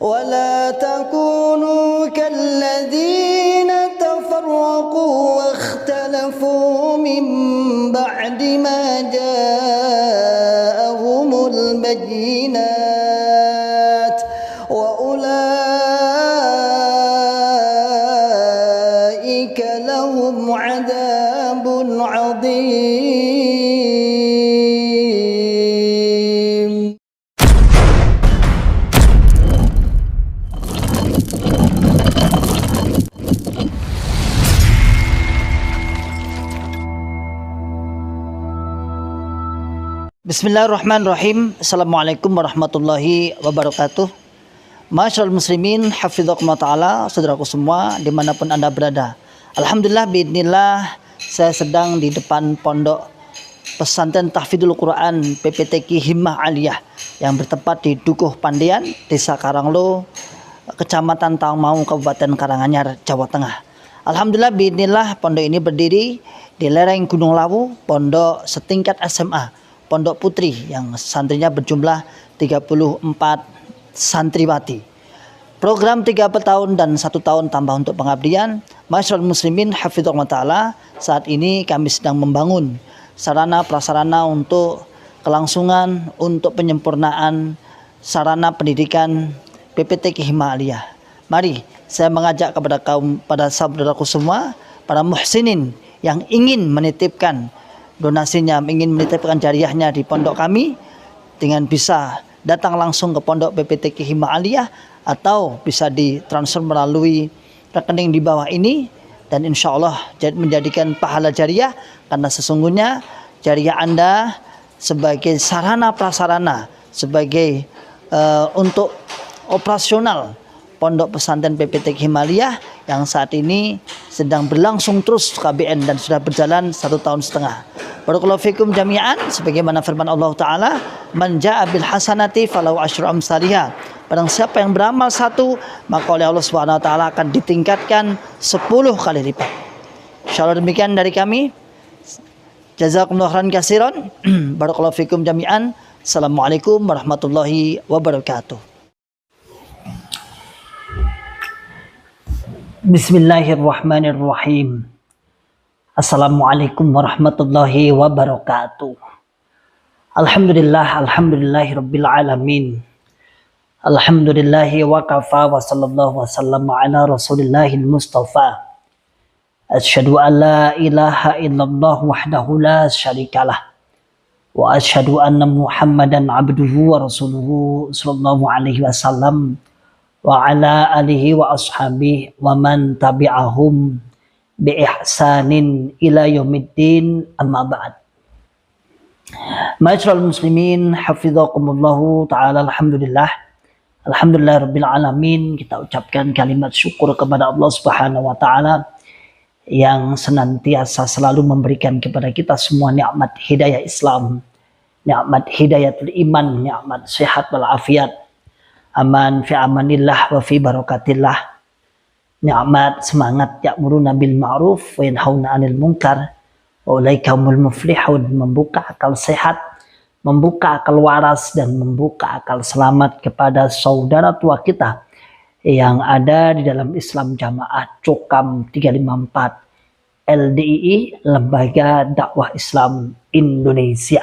ولا تكونوا كالذين تفرقوا واختلفوا من بعد ما جاءهم البينات وأولئك لهم عذاب عظيم. Bismillahirrahmanirrahim. Assalamualaikum warahmatullahi wabarakatuh. Masyaallah muslimin, hafizakumullah ta'ala, saudaraku semua dimanapun anda berada. Alhamdulillah biidznillah, saya sedang di depan pondok pesantren tahfidzul Quran PPTQ Himmah Aliyah yang bertempat di Dukuh Pandian, Desa Karanglo, Kecamatan Tawangmangu, Kabupaten Karanganyar, Jawa Tengah. Alhamdulillah biidznillah, pondok ini berdiri di lereng Gunung Lawu, pondok setingkat SMA, Pondok Putri yang santrinya berjumlah 34 santriwati. Program 3 tahun dan 1 tahun tambah untuk pengabdian. Masyaallah muslimin hafizahullah ta'ala, saat ini kami sedang membangun sarana prasarana untuk kelangsungan, untuk penyempurnaan sarana pendidikan PPTQ Himmah Aliyah. Mari saya mengajak pada saudaraku semua, para muhsinin yang ingin menitipkan donasinya, ingin menitipkan jariahnya di pondok kami, dengan bisa datang langsung ke pondok PPTQ Himmah Aliyah atau bisa ditransfer melalui rekening di bawah ini, dan insya Allah menjadikan pahala jariah, karena sesungguhnya jariah Anda sebagai sarana prasarana, sebagai untuk operasional pondok pesantren PPTQ Himmah Aliyah yang saat ini sedang berlangsung terus KBN dan sudah berjalan 1,5 tahun. Barakallahu fikum jami'an, sebagaimana firman Allah Ta'ala, man ja'a bil hasanati falahu asyru amsalihha. Barang siapa yang beramal 1, maka oleh Allah Subhanahu wa taala akan ditingkatkan 10 kali lipat. Insyaallah demikian dari kami. Jazakumullahu khairan katsiran. Barakallahu fikum jami'an. Assalamualaikum warahmatullahi wabarakatuh. Bismillahirrahmanirrahim. Assalamualaikum warahmatullahi wabarakatuh. Alhamdulillahirabbil alamin. Alhamdulillahi wa kafa wa sallallahu wasallam ala rasulillahil mustafa. Asyhadu an la ilaha illallah wahdahu la syarikalah wa asyhadu anna Muhammadan abduhu wa rasuluhu sallallahu alaihi wasallam wa ala alihi wa ashabihi wa man tabi'ahum bi ihsanin ila yaumiddin, amma ba'd. Masyaallah muslimin hafizakumullahu ta'ala, alhamdulillah rabbil alamin. Kita ucapkan kalimat syukur kepada Allah Subhanahu wa taala yang senantiasa selalu memberikan kepada kita semua nikmat hidayah Islam, nikmat hidayatul iman, nikmat sehat wal afiat, aman fi amanillah wa fi barakatillah, nikmat semangat ya'muruna bil ma'ruf wa yanhauna 'anil munkar wa ulaika humul muflihun, membuka akal sehat, membuka akal waras, dan membuka akal selamat kepada saudara tua kita yang ada di dalam Islam Jamaah Cokam 354 LDII, Lembaga Dakwah Islam Indonesia.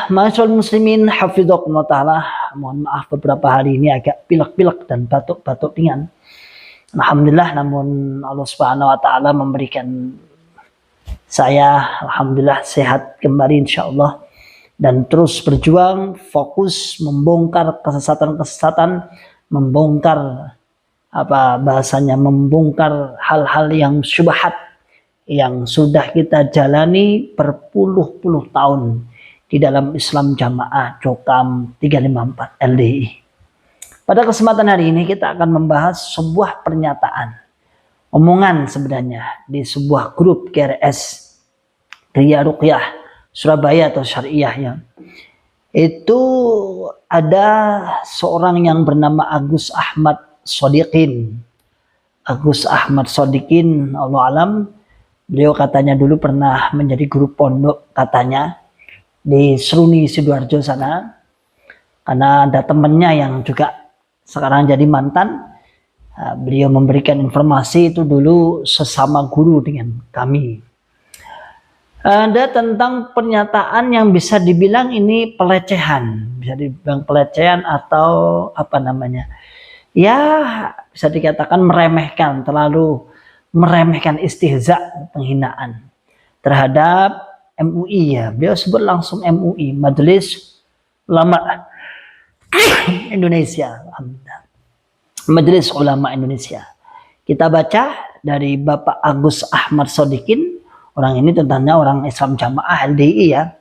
Masyaallah muslimin hafizakumullah ta'ala, mohon maaf beberapa hari ini agak pilek-pilek dan batuk-batuk ringan. Alhamdulillah, namun Allah Subhanahu wa ta'ala memberikan saya alhamdulillah sehat kembali insyaallah, dan terus berjuang fokus membongkar kesesatan-kesesatan, membongkar membongkar hal-hal yang syubhat yang sudah kita jalani berpuluh-puluh tahun di dalam Islam Jamaah Cokam 354 LDI. Pada kesempatan hari ini kita akan membahas sebuah pernyataan, omongan sebenarnya di sebuah grup KRS, Ria Ruqyah Surabaya atau Syariah ya. Itu ada seorang yang bernama Agus Ahmad Shodikin. Agus Ahmad Shodikin, Allah alam, beliau katanya dulu pernah menjadi guru pondok katanya di Seruni Sidoarjo sana, karena ada temannya yang juga sekarang jadi mantan. Beliau memberikan informasi itu dulu sesama guru dengan kami. Ada tentang pernyataan yang bisa dibilang ini pelecehan, bisa dibilang pelecehan atau apa namanya, ya bisa dikatakan meremehkan, terlalu meremehkan, istihza, penghinaan terhadap MUI ya. Beliau sebut langsung MUI, Majelis Ulama Indonesia. Majelis Ulama Indonesia. Kita baca dari Bapak Agus Ahmad Sodikin. Orang ini tentunya orang Islam Jamaah LDI ya.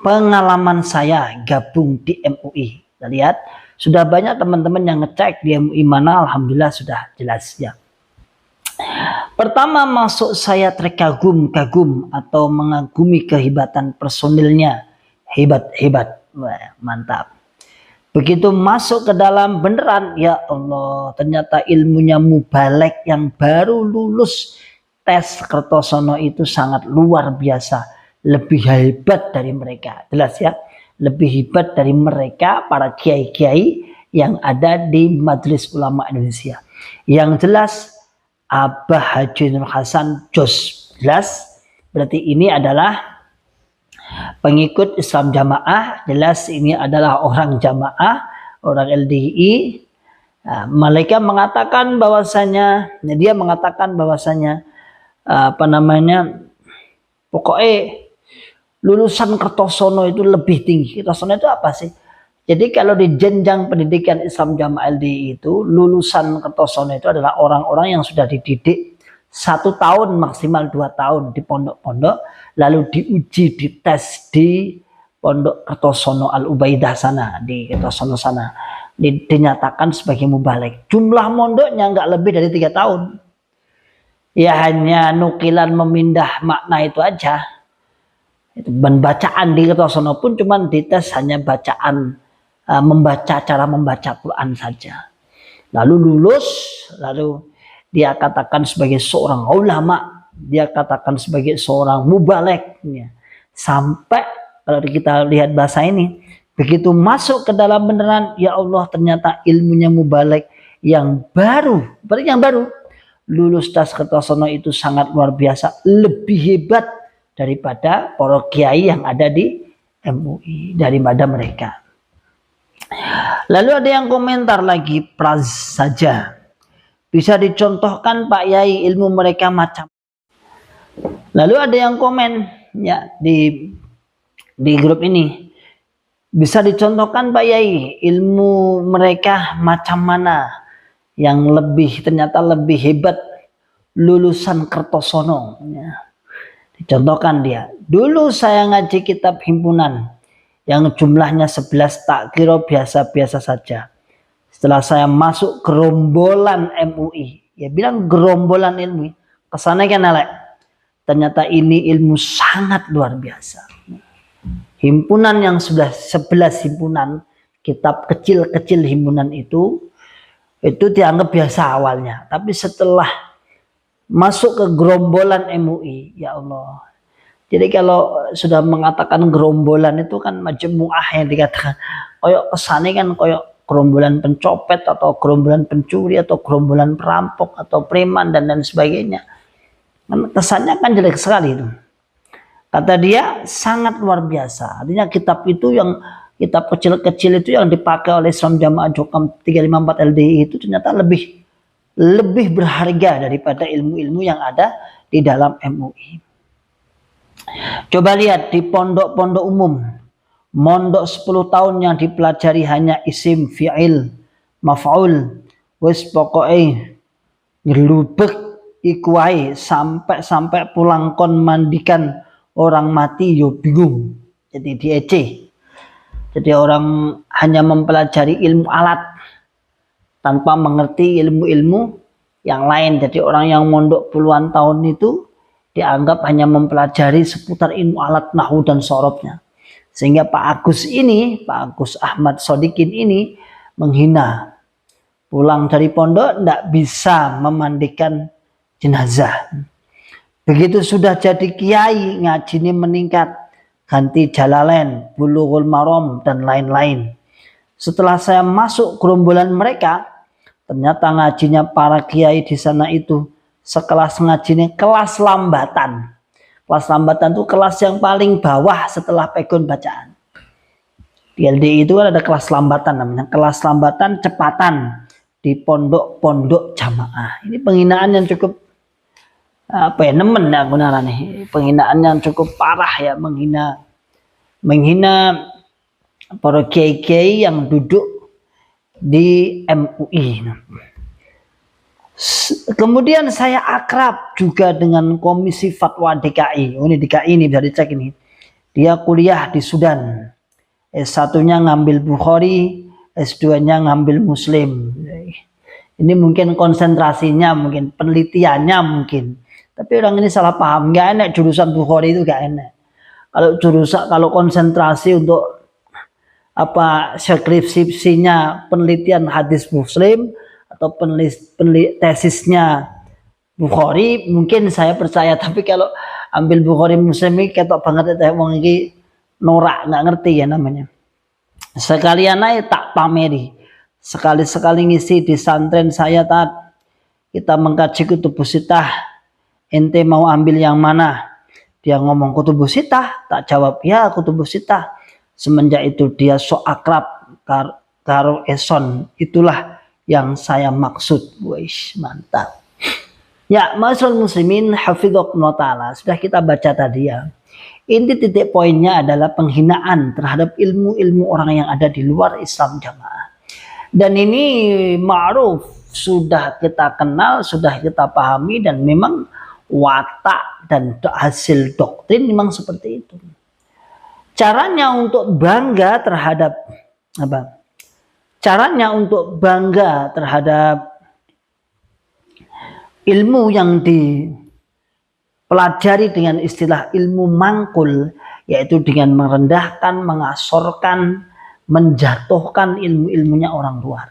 Pengalaman saya gabung di MUI. Kita lihat sudah banyak teman-teman yang ngecek di MUI mana, alhamdulillah sudah jelas ya. Pertama masuk saya terkagum-kagum atau mengagumi kehebatan personilnya. Hebat, mantap. Begitu masuk ke dalam beneran, ya Allah, ternyata ilmunya mubalek yang baru lulus tes Kertosono itu sangat luar biasa, lebih hebat dari mereka. Jelas ya, lebih hebat dari mereka para kiai-kiai yang ada di Majelis Ulama Indonesia. Yang jelas Abah Haji Nur Hasan Jos, jelas berarti ini adalah pengikut Islam Jamaah, jelas ini adalah orang Jamaah, orang LDI. Mereka mengatakan bahwasanya, dia mengatakan bahwasanya pokoknya lulusan Kertosono itu lebih tinggi. Kertosono itu apa sih? Jadi kalau di jenjang pendidikan Islam Jamaah LDI itu, lulusan Kertosono itu adalah orang-orang yang sudah dididik 1 tahun maksimal 2 tahun di pondok-pondok, lalu diuji, dites di pondok Kertosono Al Ubaidah sana, di Kertosono sana, dinyatakan sebagai mubalek. Jumlah mondoknya nggak lebih dari 3 tahun. Ya hanya nukilan memindah makna itu aja. Dan bacaan di Kertosono pun cuma dites hanya bacaan, cara membaca Quran saja. Lalu lulus, lalu dia katakan sebagai seorang ulama, dia katakan sebagai seorang mubalek. Sampai kalau kita lihat bahasa ini, begitu masuk ke dalam beneran, ya Allah ternyata ilmunya mubalek yang baru, berarti yang baru. Lulus tes Kertosono itu sangat luar biasa, lebih hebat daripada para kiai yang ada di MUI, daripada mereka. Lalu ada yang komentar lagi, pras saja. Bisa dicontohkan Pak Yai ilmu mereka macam. Lalu ada yang komen ya di grup ini. Bisa dicontohkan Pak Yai ilmu mereka macam mana yang ternyata lebih hebat lulusan Kertosono ya. Dicontohkan dia. Dulu saya ngaji kitab himpunan yang jumlahnya 11, tak kira biasa-biasa saja. Setelah saya masuk gerombolan MUI, ya bilang gerombolan ilmu, kesannya kan elek. Ternyata ini ilmu sangat luar biasa. Himpunan yang sudah 11 himpunan, kitab kecil-kecil himpunan itu dianggap biasa awalnya. Tapi setelah masuk ke gerombolan MUI, ya Allah. Jadi kalau sudah mengatakan gerombolan itu kan majmuah yang dikatakan. Koyok kesannya kan koyok gerombolan pencopet atau gerombolan pencuri atau gerombolan perampok atau preman dan lain sebagainya. Kesannya kan jelek sekali itu. Kata dia sangat luar biasa. Artinya kitab itu yang kitab kecil-kecil itu yang dipakai oleh Islam Jamaah Jokam 354 LDI itu ternyata lebih berharga daripada ilmu-ilmu yang ada di dalam MUI. Coba lihat di pondok-pondok umum, mondok 10 tahun yang dipelajari hanya isim, fi'il, maf'ul, wis pokoknya ngelubek ikuai sampai pulang kon mandikan orang mati yo bingung. Jadi diece. Jadi orang hanya mempelajari ilmu alat tanpa mengerti ilmu-ilmu yang lain. Jadi orang yang mondok puluhan tahun itu dianggap hanya mempelajari seputar ilmu alat nahwu dan sorobnya. Sehingga Pak Agus Ahmad Sodikin ini menghina. Pulang dari pondok tidak bisa memandikan jenazah. Begitu sudah jadi kiai, ngajinya meningkat. Ganti Jalalain, Bulughul Maram dan lain-lain. Setelah saya masuk gerombolan mereka, ternyata ngajinya para kiai di sana itu sekelas ngajinya kelas lambatan. Kelas lambatan itu kelas yang paling bawah setelah pegon bacaan. Di LDI itu kan ada kelas lambatan namanya, kelas lambatan cepatan di pondok-pondok jamaah. Ini penghinaan yang cukup nemen ya gunanya nih. Penghinaan yang cukup parah ya, menghina para kiai-kiai yang duduk di MUI. Kemudian saya akrab juga dengan Komisi Fatwa DKI. Oh, ini DKI ini bisa dicek ini. Dia kuliah di Sudan. S1-nya ngambil Bukhari, S2-nya ngambil Muslim. Ini mungkin konsentrasinya, mungkin penelitiannya mungkin. Tapi orang ini salah paham. Gak enak jurusan Bukhari itu, gak enak. Kalau konsentrasi untuk skripsinya penelitian hadis Muslim atau tesisnya Bukhari, mungkin saya percaya. Tapi kalau ambil Bukhari Muslim ini ketok banget ya, wong iki norak, nggak ngerti ya namanya. Sekalian aja tak pameri, sekali-sekali ngisi di santren saya kita mengkaji kutubus sitah, ente mau ambil yang mana? Dia ngomong kutubus sitah, tak jawab ya kutubus sitah. Semenjak itu dia so akrab karo Eson, itulah yang saya maksud. Wih, mantap. Ya, ma'asyiral muslimin hafidhakumullah taala, sudah kita baca tadi ya. Inti titik poinnya adalah penghinaan terhadap ilmu-ilmu orang yang ada di luar Islam jamaah. Dan ini ma'ruf, sudah kita kenal, sudah kita pahami, dan memang watak dan hasil doktrin memang seperti itu. Caranya untuk bangga terhadap Caranya untuk bangga terhadap ilmu yang dipelajari dengan istilah ilmu mangkul, yaitu dengan merendahkan, mengasorkan, menjatuhkan ilmu-ilmunya orang luar.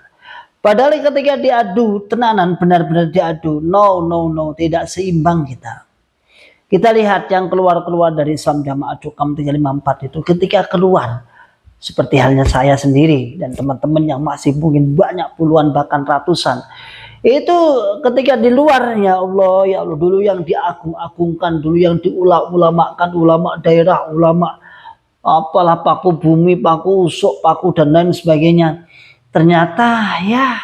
Padahal ketika diadu tenanan, benar-benar diadu, no, tidak seimbang kita. Kita lihat yang keluar dari Islam Jamaah Cukam 354 itu, ketika keluar, seperti halnya saya sendiri dan teman-teman yang masih mungkin banyak puluhan bahkan ratusan, itu ketika di luar, ya Allah, dulu yang diagung-agungkan, dulu yang diulama-ulamakan, ulama daerah, ulama apalah paku bumi, paku usuk, paku dan lain sebagainya, ternyata ya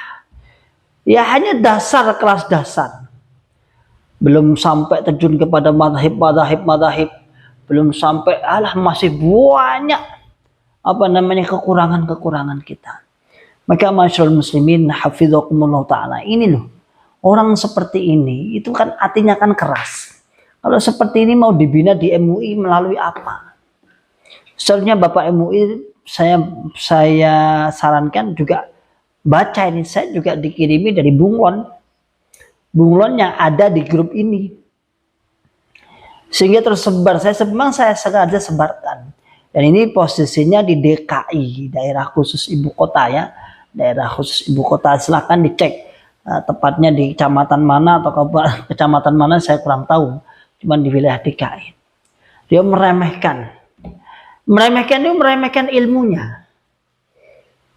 hanya dasar, kelas dasar. Belum sampai terjun kepada madhab, belum sampai masih banyak kekurangan kita. Maka masyaallah muslimin hafidhakumullah taala, ini loh, orang seperti ini itu kan hatinya kan keras. Kalau seperti ini mau dibina di MUI melalui apa? Seharusnya Bapak MUI saya sarankan juga baca ini. Saya juga dikirimi dari bunglon yang ada di grup ini, sehingga tersebar. Saya sengaja sebarkan, dan ini posisinya di DKI, daerah khusus ibu kota ya, daerah khusus ibu kota. Silahkan dicek tepatnya di kecamatan mana atau kecamatan mana, saya kurang tahu, cuman di wilayah DKI. Dia meremehkan ilmunya.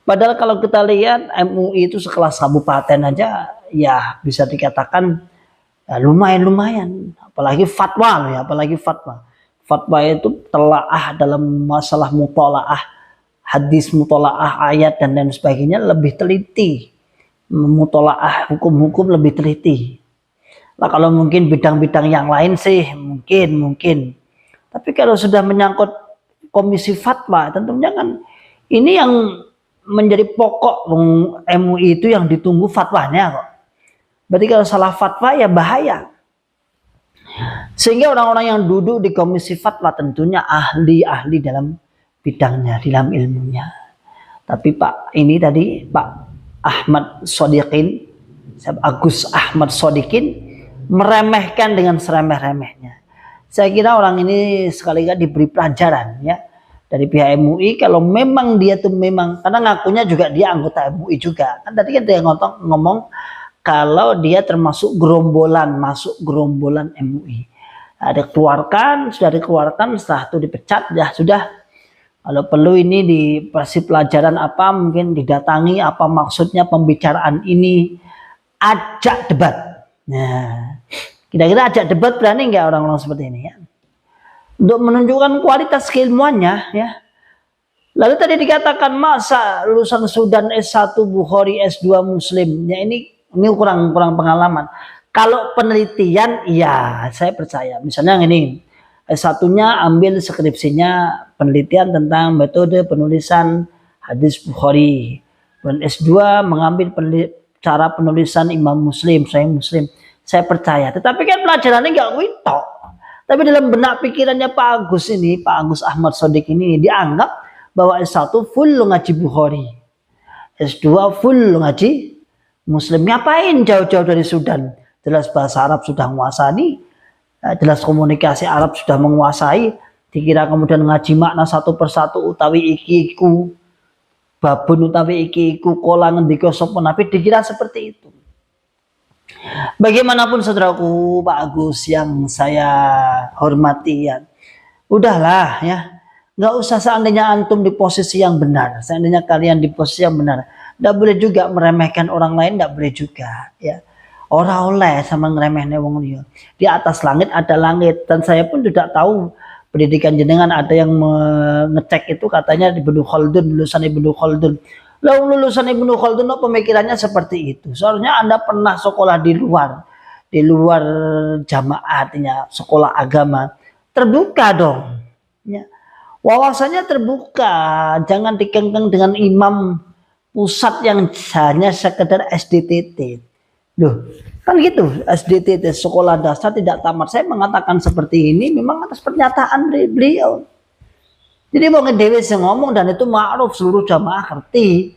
Padahal kalau kita lihat MUI itu sekelas kabupaten aja ya bisa dikatakan ya, lumayan. Apalagi fatwa ya, Fatwa itu telaah dalam masalah mutolaah, hadis mutolaah, ayat dan lain sebagainya lebih teliti. Mutolaah hukum-hukum lebih teliti. Lah kalau mungkin bidang-bidang yang lain sih mungkin. Tapi kalau sudah menyangkut komisi fatwa, tentunya kan ini yang menjadi pokok MUI itu yang ditunggu fatwanya kok. Berarti kalau salah fatwa ya bahaya. Sehingga orang-orang yang duduk di komisi fatwa tentunya ahli dalam bidangnya, dalam ilmunya. Tapi Pak Agus Ahmad Sodikin meremehkan dengan seremeh-remehnya. Saya kira orang ini sekali-kali diberi pelajaran ya dari pihak MUI, kalau memang dia tuh memang, karena ngakunya juga dia anggota MUI juga. Kan tadi kan dia ngomong kalau dia termasuk masuk gerombolan MUI. Sudah dikeluarkan, setelah itu dipecat, ya sudah Kalau perlu ini dikasih pelajaran apa, mungkin didatangi apa maksudnya pembicaraan ini, ajak debat. Nah, kira-kira ajak debat berani nggak orang-orang seperti ini ya? Untuk menunjukkan kualitas keilmuannya ya. Lalu tadi dikatakan masa lulusan Sudan S1 Bukhari S2 Muslim. Ya ini kurang pengalaman. Kalau penelitian iya saya percaya. Misalnya ini S1-nya ambil skripsinya penelitian tentang metode penulisan hadis Bukhari. Dan S2 mengambil cara penulisan Imam Muslim, Sahih Muslim. Saya percaya. Tetapi kan pelajarannya nggak wintok. Tapi dalam benak pikirannya Pak Agus ini, Pak Agus Ahmad Shadiq ini dianggap bahwa S1 full ngaji Bukhari. S2 full ngaji Muslim. Ngapain jauh-jauh dari Sudan? Jelas bahasa Arab sudah menguasai, jelas komunikasi Arab sudah menguasai, dikira kemudian ngaji makna satu persatu utawi iki-iku, babun utawi iki-iku, kola ngendika sapa nabi, dikira seperti itu. Bagaimanapun saudaraku Pak Agus yang saya hormati ya, udahlah ya, nggak usah seandainya antum di posisi yang benar, seandainya kalian di posisi yang benar, nggak boleh juga meremehkan orang lain, nggak boleh juga ya. Orang oleh sama ngeremehne wong liya. Di atas langit ada langit, dan saya pun tidak tahu pendidikan jenengan ada yang ngecek itu katanya di Ibnu Khaldun, lulusan Ibnu Khaldun. Lalu lulusan Ibnu Khaldun pemikirannya seperti itu. Seharusnya Anda pernah sekolah di luar jamaah, artinya sekolah agama. Terbuka dong. Ya. Wawasannya terbuka, jangan dikengkeng dengan imam pusat yang hanya sekedar SDTT. Loh, kan gitu, SDTT sekolah dasar tidak tamat. Saya mengatakan seperti ini memang atas pernyataan beliau. Jadi wong dhewe sing ngomong dan itu ma'ruf, seluruh jamaah ngerti.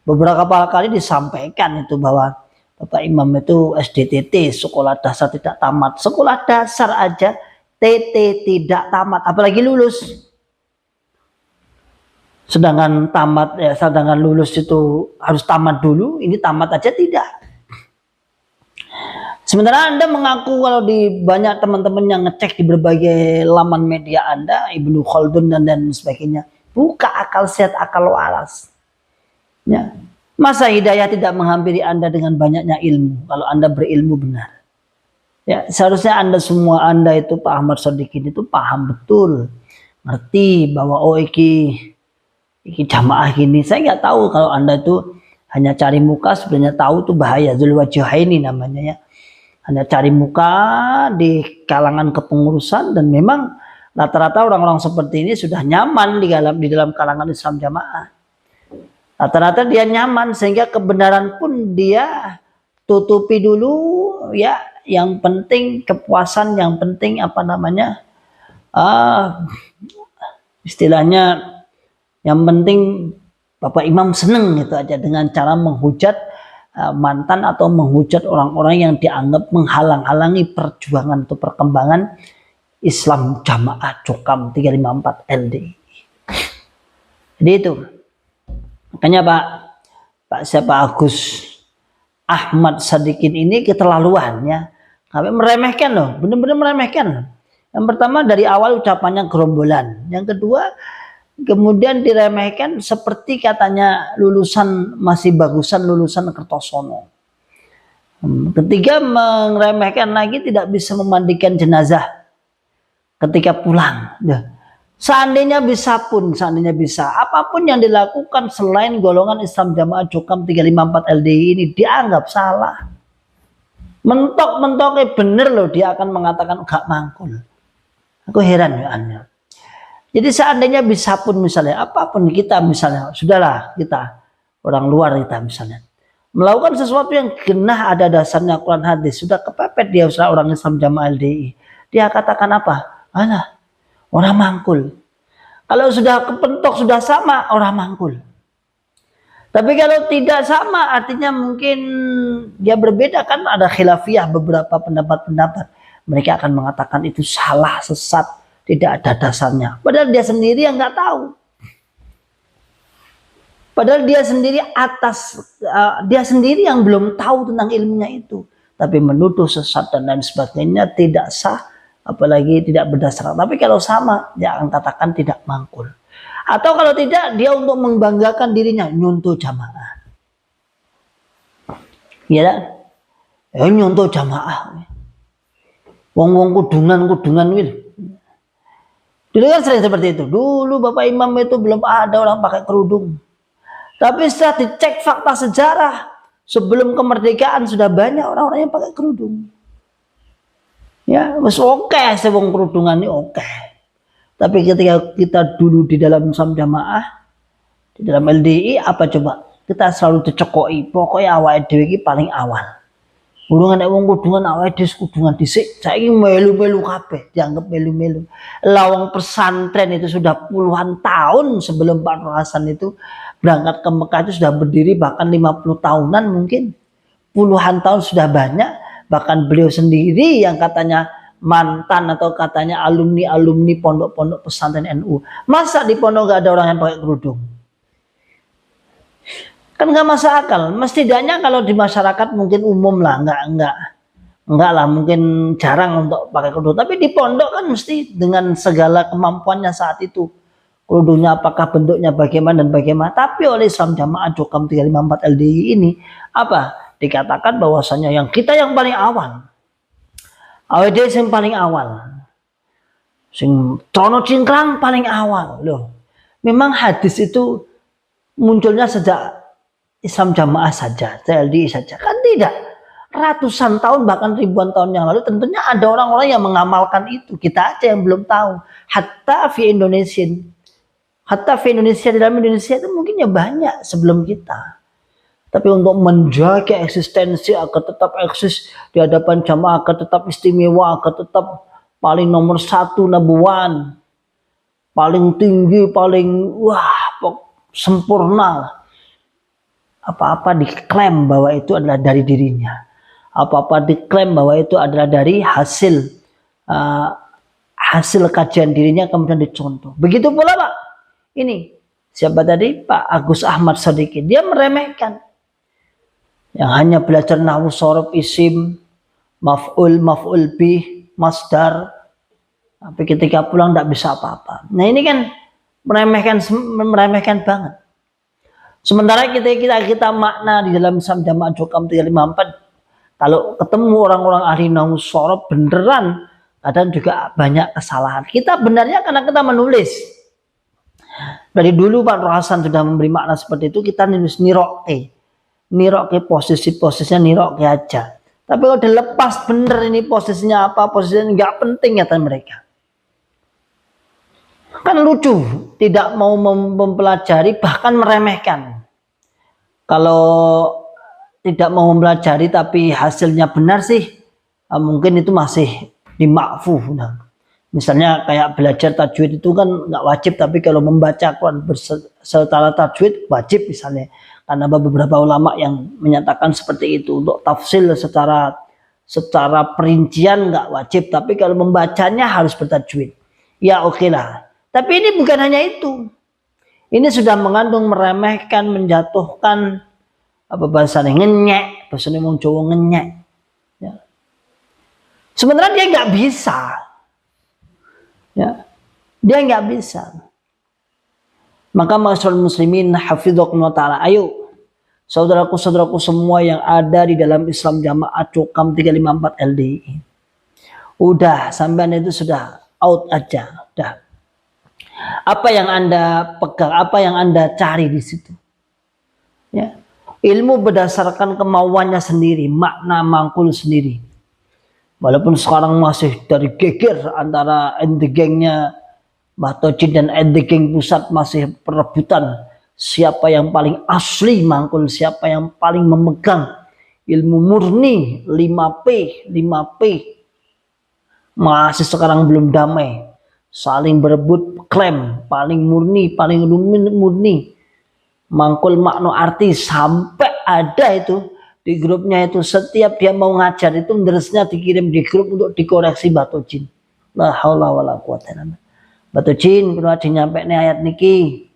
Beberapa kali disampaikan itu bahwa Bapak Imam itu SDTT, sekolah dasar tidak tamat. Sekolah dasar aja TT tidak tamat, apalagi lulus. Sedangkan lulus itu harus tamat dulu, ini tamat aja tidak. Sementara Anda mengaku kalau di banyak teman-teman yang ngecek di berbagai laman media Anda, Ibnu Khaldun dan sebagainya, buka akal sehat, akal waras. Ya. Masa hidayah tidak menghampiri Anda dengan banyaknya ilmu, kalau Anda berilmu benar. Ya, seharusnya Anda itu Pak Ahmad Shadiq itu paham betul, ngerti bahwa iki jamaah gini. Saya nggak tahu kalau Anda itu hanya cari muka, sebenarnya tahu tuh bahaya, Zulwajahaini namanya ya. Hanya cari muka di kalangan kepengurusan, dan memang rata-rata orang-orang seperti ini sudah nyaman di dalam kalangan Islam jamaah. Rata-rata dia nyaman sehingga kebenaran pun dia tutupi dulu ya. Yang penting kepuasan, yang penting istilahnya yang penting Bapak Imam seneng gitu aja dengan cara menghujat mantan atau menghujat orang-orang yang dianggap menghalang-halangi perjuangan atau perkembangan Islam Jamaah Cokam 354 LDI. Jadi itu. Makanya Pak Agus Ahmad Shadiqin ini keterlaluan ya. Sampai meremehkan loh, benar-benar meremehkan. Yang pertama dari awal ucapannya gerombolan. Yang kedua kemudian diremehkan seperti katanya masih bagusan lulusan Kertosono. Ketiga meremehkan lagi tidak bisa memandikan jenazah ketika pulang. Seandainya bisa, apapun yang dilakukan selain golongan Islam Jamaah Cokam 354 LDI ini dianggap salah. Mentok-mentoknya bener loh, dia akan mengatakan gak mangkul. Aku heran ya Anda. Jadi seandainya bisa pun misalnya, apapun kita misalnya, sudahlah kita, orang luar kita misalnya, melakukan sesuatu yang genah ada dasarnya Quran hadis, sudah kepepet dia orang Islam Jamaah LDI. Dia katakan apa? Alah, orang mangkul. Kalau sudah kepentok, sudah sama, orang mangkul. Tapi kalau tidak sama, artinya mungkin dia berbeda, kan ada khilafiyah beberapa pendapat-pendapat. Mereka akan mengatakan itu salah, sesat, tidak ada dasarnya. Padahal dia sendiri yang nggak tahu. Padahal dia sendiri yang belum tahu tentang ilmunya itu. Tapi menuduh sesat dan lain sebagainya tidak sah, apalagi tidak berdasarkan. Tapi kalau sama, dia akan katakan tidak mangkul. Atau kalau tidak, dia untuk membanggakan dirinya nyuntuh jamaah. Ya, nyuntuh jamaah. Wong-wong kudungan wil. Dulu kan sering seperti itu. Dulu Bapak Imam itu belum ada orang pakai kerudung. Tapi setelah dicek fakta sejarah, sebelum kemerdekaan sudah banyak orang-orang yang pakai kerudung. Ya, wes oke, wong kerudungan ini oke. Tapi ketika kita dulu di dalam Islam Jamaah, di dalam LDI, apa coba? Kita selalu dicekoi, pokoknya awal dhewe iki paling awal. Urungan nek wong kudungan awake dhewe kudungan dhisik, saiki melu-melu kabeh, dianggap melu-melu. Lawang pesantren itu sudah puluhan tahun sebelum Pak Nur Hasan itu berangkat ke Mekah itu sudah berdiri, bahkan 50 tahunan mungkin. Puluhan tahun sudah banyak, bahkan beliau sendiri yang katanya mantan atau katanya alumni pondok-pondok pesantren NU. Masa di pondok gak ada orang yang pakai kerudung? Kan nggak masuk akal. Setidaknya kalau di masyarakat mungkin umum lah, enggak lah, mungkin jarang untuk pakai kerudung. Tapi di pondok kan mesti dengan segala kemampuannya saat itu, kerudungnya apakah bentuknya bagaimana dan bagaimana. Tapi oleh Islam Jamaah Jokam 354 LDI ini apa? Dikatakan bahwasanya yang kita yang paling awal. Awal yang paling awal. Sing trono cingkrang paling awal loh. Memang hadis itu munculnya sejak Islam Jamaah saja, LDI saja, kan tidak. Ratusan tahun bahkan ribuan tahun yang lalu tentunya ada orang-orang yang mengamalkan itu. Kita aja yang belum tahu. Hatta di Indonesia di dalam Indonesia itu mungkin ya banyak sebelum kita. Tapi untuk menjaga eksistensi agar tetap eksis di hadapan jamaah, agar tetap istimewa, agar tetap paling nomor satu, number one, paling tinggi, paling sempurna. Apa-apa diklaim bahwa itu adalah dari dirinya. Apa-apa diklaim bahwa itu adalah dari hasil kajian dirinya kemudian dicontoh. Begitu pula Pak. Ini siapa tadi? Pak Agus Ahmad Sadikin. Dia meremehkan. Yang hanya belajar nahwu shorof isim, maf'ul bih, masdar. Tapi ketika pulang tidak bisa apa-apa. Nah ini kan meremehkan banget. Sementara kita makna di dalam Islam Jamaah Jokam 354, kalau ketemu orang-orang ahli nahwu shorof beneran kadang juga banyak kesalahan. Kita benarnya karena kita menulis. Dari dulu Pak Nur Hasan sudah memberi makna seperti itu, kita nulis niroke posisinya niroke aja. Tapi kalau udah lepas bener ini posisinya apa, posisinya nggak penting kata mereka. Kan lucu, tidak mau mempelajari bahkan meremehkan. Kalau tidak mau mempelajari tapi hasilnya benar sih, mungkin itu masih dimakfu. Nah, misalnya kayak belajar tajwid itu kan nggak wajib, tapi kalau membaca Quran secara tajwid wajib misalnya. Karena ada beberapa ulama yang menyatakan seperti itu. Untuk tafsir secara perincian nggak wajib, tapi kalau membacanya harus bertajwid. Ya oke lah. Tapi ini bukan hanya itu. Ini sudah mengandung meremehkan, menjatuhkan, apa bahasanya, ngenyek. Bahasanya mau Jawa ngenyek. Ya. Sebenarnya dia nggak bisa. Ya. Dia nggak bisa. Maka masyarakat muslimin hafidhakumullah ta'ala, ayo saudaraku-saudaraku semua yang ada di dalam Islam Jamaah Jokam 354 LDI. Udah, sampean itu sudah out aja, udah. Apa yang Anda pegang, apa yang Anda cari di situ? Ya. Ilmu berdasarkan kemauannya sendiri, makna mangkul sendiri. Walaupun sekarang masih dari geger antara endegengnya Mbah Tojin dan endegeng pusat masih perebutan siapa yang paling asli mangkul, siapa yang paling memegang ilmu murni 5P masih sekarang belum damai, saling berebut klaim paling murni mangkul makna arti, sampai ada itu di grupnya itu setiap dia mau ngajar itu derasnya dikirim di grup untuk dikoreksi Mbah Tojin. La haula wala quwata illa billah. Mbah Tojin kulo ajeng nyampekne ayat niki.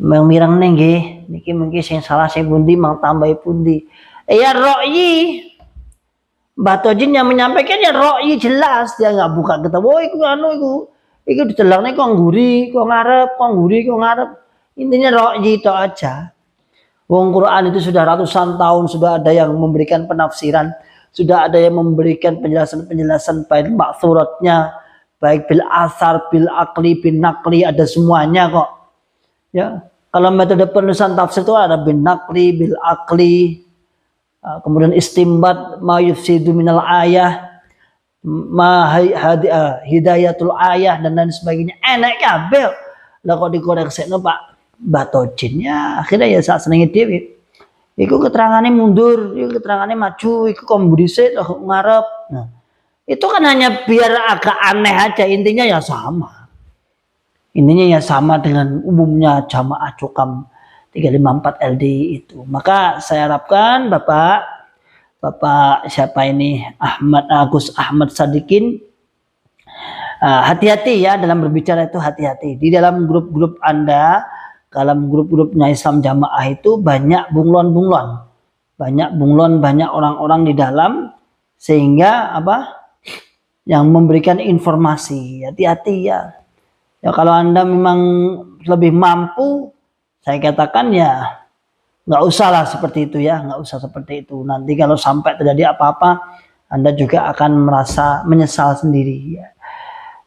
Mirang nggih, niki mungkin sing salah sing pundi mang tambahi pundi. Ya ra'yi. Mbah Tojin yang menyampaikan ya ra'yi jelas, dia nggak buka kita. Oh iku Iku ditelangnya kok ngguri, kok ngarep, kok ngguri, kok ngarep. Intinya roh itu aja. Wong Quran itu sudah ratusan tahun, sudah ada yang memberikan penafsiran, sudah ada yang memberikan penjelasan-penjelasan baik maksuratnya, baik bil asar, bil akli, bin nakli, ada semuanya kok. Ya, kalau metode penulisan tafsir itu ada bin nakli, bil akli, kemudian istimbat, ma yufsidu minal ayah, hidayatul ayah dan lain sebagainya. Enak kabeh. Lah kok dikoreksekno Pak Batojinnya akhirnya ya saat senengi dhewe. Iku keterangannya mundur, iku keterangannya maju, iku kombudisit ngarep. Nah, itu kan hanya biar agak aneh aja, intinya ya sama. Intinya ya sama dengan umumnya jamaah cukam 354 LDI itu. Maka saya harapkan Bapak siapa ini Agus Ahmad Sadikin, hati-hati ya dalam berbicara itu, hati-hati. Di dalam grup-grup Anda, dalam grup-grupnya Islam Jamaah itu banyak bunglon-bunglon. Banyak bunglon, banyak orang-orang di dalam sehingga yang memberikan informasi. Hati-hati ya. Ya kalau Anda memang lebih mampu, saya katakan ya nggak usah lah seperti itu ya, nggak usah seperti itu. Nanti kalau sampai terjadi apa-apa, Anda juga akan merasa menyesal sendiri ya.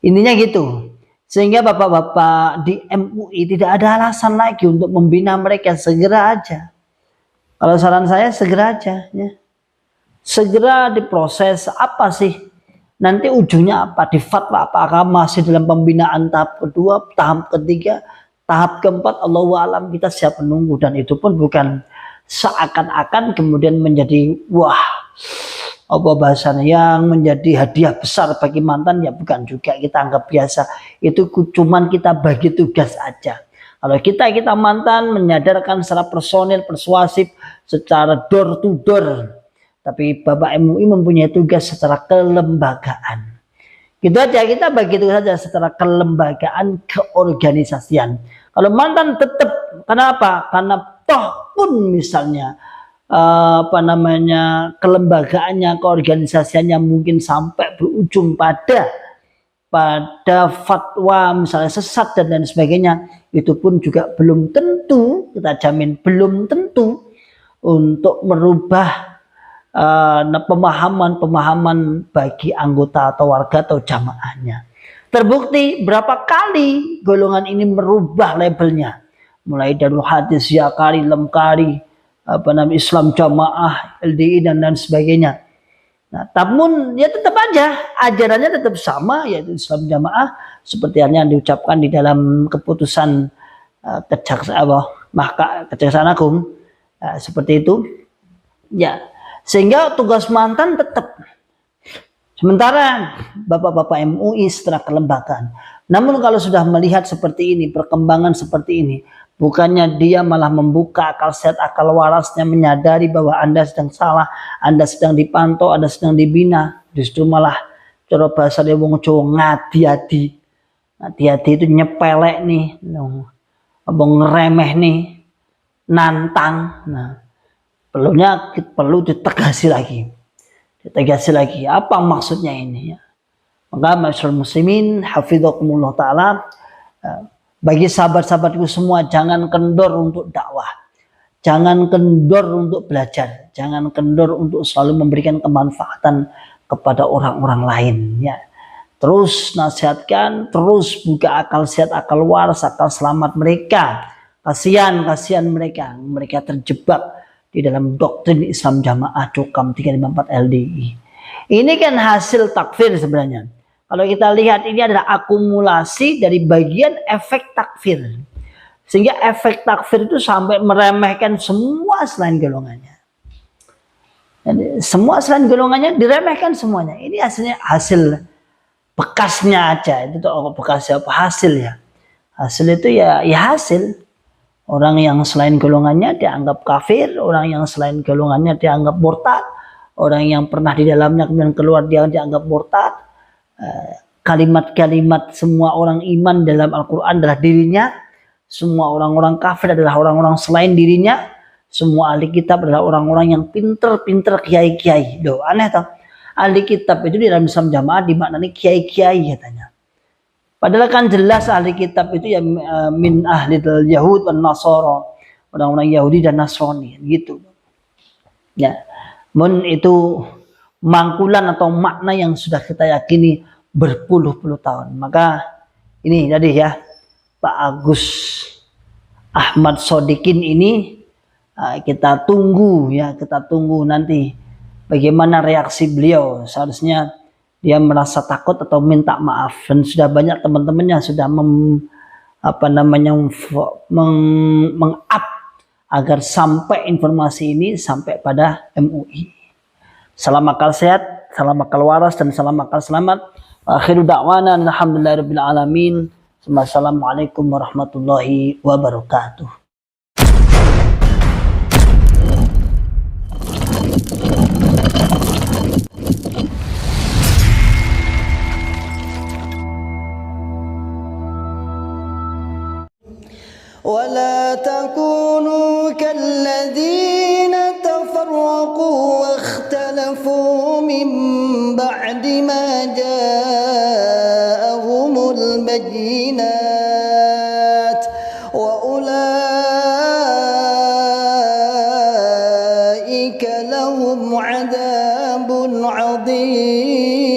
Intinya gitu. Sehingga bapak-bapak di MUI tidak ada alasan lagi untuk membina mereka, segera aja. Kalau saran saya segera aja ya. Segera diproses apa sih? Nanti ujungnya apa? Di fatwa apakah masih dalam pembinaan tahap kedua, tahap ketiga, tahap keempat, Allahu a'lam, kita siap menunggu. Dan itu pun bukan seakan-akan kemudian menjadi apa bahasanya yang menjadi hadiah besar bagi mantan, ya bukan juga, kita anggap biasa. Itu cuman kita bagi tugas aja. Kalau kita mantan menyadarkan secara personil, persuasif, secara door to door. Tapi Bapak MUI mempunyai tugas secara kelembagaan. Gitu aja, kita bagi tugas saja secara kelembagaan, keorganisasian. Kalau mantan tetap, kenapa? Karena toh pun misalnya kelembagaannya, keorganisasiannya mungkin sampai berujung pada fatwa misalnya sesat dan lain sebagainya, itu pun juga belum tentu, kita jamin belum tentu untuk merubah pemahaman bagi anggota atau warga atau jamaahnya. Terbukti berapa kali golongan ini merubah labelnya, mulai Darul Hadis, Yakari, Lemkari, Islam Jamaah, LDI dan lain sebagainya. Nah, namun ya tetap aja ajarannya tetap sama, yaitu Islam Jamaah seperti yang diucapkan di dalam keputusan Kejaksaan Agung, seperti itu. Ya, sehingga tugas mantan tetap. Sementara bapak-bapak MUI setelah kelembagaan. Namun kalau sudah melihat seperti ini, perkembangan seperti ini, bukannya dia malah membuka akal sehat, akal warasnya, menyadari bahwa Anda sedang salah, Anda sedang dipantau, Anda sedang dibina. Justru malah cara bahasa dia wong Jawa ngadi-adi. Ngadi-adi itu nyepelek nih, ngeremeh nih, nantang. Nah, perlu ditegasi lagi. Apa maksudnya ini ya? Maka masyarakat muslimin hafidhakumullah ta'ala, bagi sahabat-sahabatku semua, jangan kendor untuk dakwah, jangan kendor untuk belajar, jangan kendor untuk selalu memberikan kemanfaatan kepada orang-orang lain ya. Terus nasihatkan, terus buka akal sehat, akal waras, akal selamat mereka. Kasihan mereka terjebak di dalam doktrin Islam Jamaah Cukam 354 LDI. Ini kan hasil takfir sebenarnya. Kalau kita lihat, ini adalah akumulasi dari bagian efek takfir. Sehingga efek takfir itu sampai meremehkan semua selain golongannya. Jadi, semua selain golongannya diremehkan semuanya. Ini hasil bekasnya aja. Itu tuh bekasnya apa? Hasil ya. Hasil itu ya hasil. Orang yang selain golongannya dianggap kafir, orang yang selain golongannya dianggap murtad, orang yang pernah di dalamnya kemudian keluar dia dianggap murtad. Kalimat-kalimat semua orang iman dalam Al-Quran adalah dirinya, semua orang-orang kafir adalah orang-orang selain dirinya, semua ahli kitab adalah orang-orang yang pinter-pinter kiai-kiai. Doh, aneh toh. Ahli kitab itu di dalam Islam Jamaah dimaknani kiai-kiai katanya. Padahal kan jelas ahli kitab itu ya min ahli Yahud dan Nasara, orang-orang Yahudi dan Nasrani gitu. Ya, itu mangkulan atau makna yang sudah kita yakini berpuluh-puluh tahun. Maka ini tadi ya, Pak Agus Ahmad Sodikin ini kita tunggu nanti bagaimana reaksi beliau. Seharusnya dia merasa takut atau minta maaf, dan sudah banyak teman-temannya sudah meng-up agar sampai informasi ini sampai pada MUI. Salam akal sehat, salam akal waras, dan salam akal selamat. Akhiru da'wana alhamdulillahirabbil alamin. Wassalamualaikum warahmatullahi wabarakatuh. ولا تكونوا كالذين تفرقوا واختلفوا من بعد ما جاءهم البينات وأولئك لهم عذاب عظيم.